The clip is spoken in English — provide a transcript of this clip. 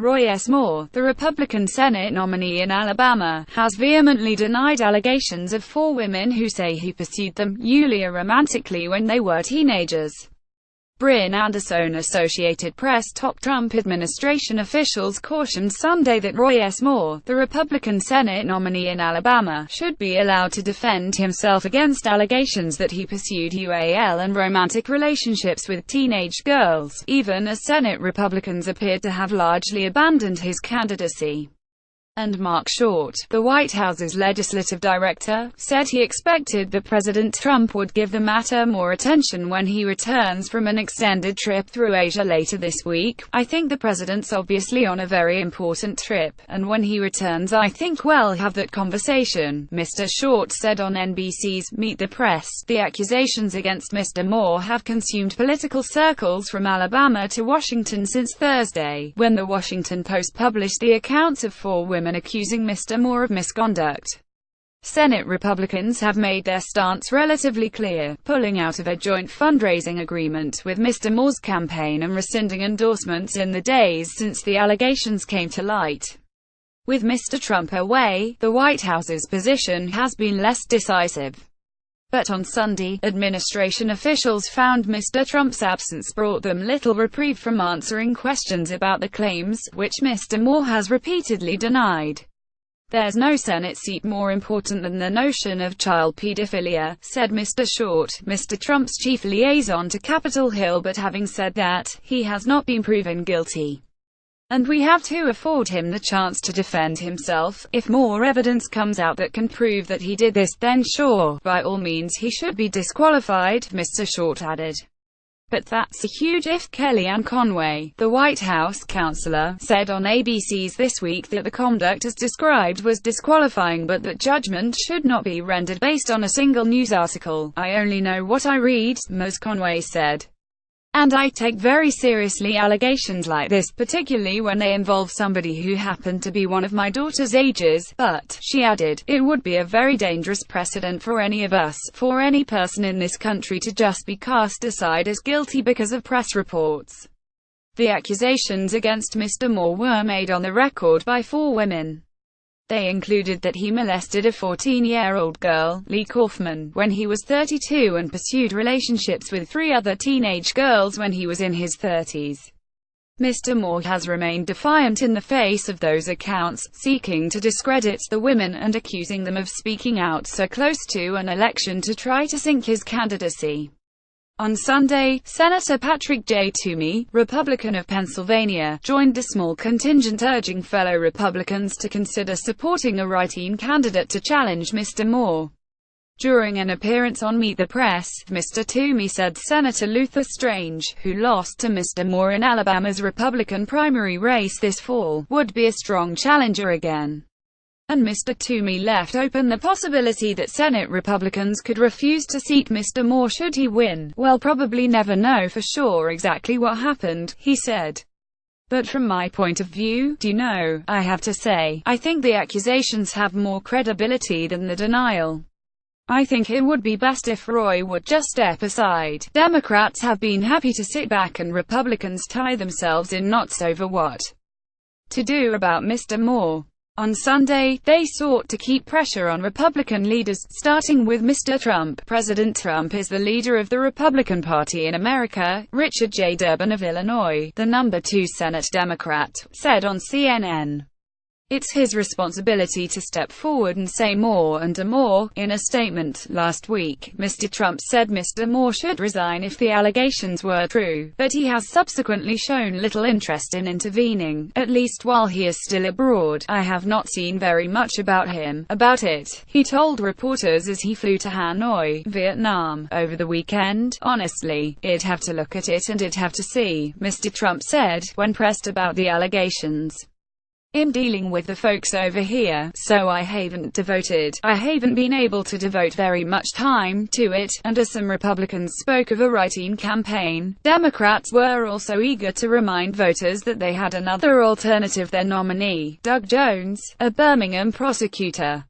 Roy S. Moore, the Republican Senate nominee in Alabama, has vehemently denied allegations of 4 women who say he pursued them, ually or romantically, when they were teenagers. Brynn AndersonAssociated Press. Top Trump administration officials cautioned Sunday that Roy S. Moore, the Republican Senate nominee in Alabama, should be allowed to defend himself against allegations that he pursued uall and romantic relationships with teenage girls, even as Senate Republicans appeared to have largely abandoned his candidacy. And Mark Short, the White House's legislative director, said he expected that President Trump would give the matter more attention when he returns from an extended trip through Asia later this week. "I think the president's obviously on a very important trip, and when he returns I think we'll have that conversation," Mr. Short said on NBC's Meet the Press. The accusations against Mr. Moore have consumed political circles from Alabama to Washington since Thursday, when the Washington Post published the accounts of 4 women accusing Mr. Moore of misconduct. Senate Republicans have made their stance relatively clear, pulling out of a joint fundraising agreement with Mr. Moore's campaign and rescinding endorsements in the days since the allegations came to light. With Mr. Trump away, the White House's position has been less decisive. But on Sunday, administration officials found Mr. Trump's absence brought them little reprieve from answering questions about the claims, which Mr. Moore has repeatedly denied. "There's no Senate seat more important than the notion of child pedophilia," said Mr. Short, Mr. Trump's chief liaison to Capitol Hill. But having said that, he has not been proven guilty. And we have to afford him the chance to defend himself. If more evidence comes out that can prove that he did this, then sure, by all means he should be disqualified, Mr. Short added. "But that's a huge if." Kellyanne Conway, the White House counselor, said on ABC's This Week that the conduct as described was disqualifying, but that judgment should not be rendered based on a single news article. "I only know what I read," Ms. Conway said. "And I take very seriously allegations like this, particularly when they involve somebody who happened to be one of my daughter's ages, but," she added, "it would be a very dangerous precedent for any of us, for any person in this country to just be cast aside as guilty because of press reports." The accusations against Mr. Moore were made on the record by 4 women. They included that he molested a 14-year-old girl, Lee Kaufman, when he was 32 and pursued relationships with 3 other teenage girls when he was in his 30s. Mr. Moore has remained defiant in the face of those accounts, seeking to discredit the women and accusing them of speaking out so close to an election to try to sink his candidacy. On Sunday, Senator Patrick J. Toomey, Republican of Pennsylvania, joined a small contingent urging fellow Republicans to consider supporting a write-in candidate to challenge Mr. Moore. During an appearance on Meet the Press, Mr. Toomey said Senator Luther Strange, who lost to Mr. Moore in Alabama's Republican primary race this fall, would be a strong challenger again. And Mr. Toomey left open the possibility that Senate Republicans could refuse to seat Mr. Moore should he win. "We'll probably never know for sure exactly what happened," he said. "But from my point of view, I have to say, I think the accusations have more credibility than the denial. I think it would be best if Roy would just step aside." Democrats have been happy to sit back and Republicans tie themselves in knots over what to do about Mr. Moore. On Sunday, they sought to keep pressure on Republican leaders, starting with Mr. Trump. President Trump is the leader of the Republican Party in America. Richard J. Durbin of Illinois, the number 2 Senate Democrat, said on CNN, "It's his responsibility to step forward and say more and do more." In a statement last week, Mr. Trump said Mr. Moore should resign if the allegations were true, but he has subsequently shown little interest in intervening, at least while he is still abroad. "I have not seen very much about it," he told reporters as he flew to Hanoi, Vietnam, over the weekend. "Honestly, I'd have to look at it and I'd have to see," Mr. Trump said, when pressed about the allegations. "I'm dealing with the folks over here, so I haven't been able to devote very much time to it." And as some Republicans spoke of a write-in campaign, Democrats were also eager to remind voters that they had another alternative: their nominee, Doug Jones, a Birmingham prosecutor.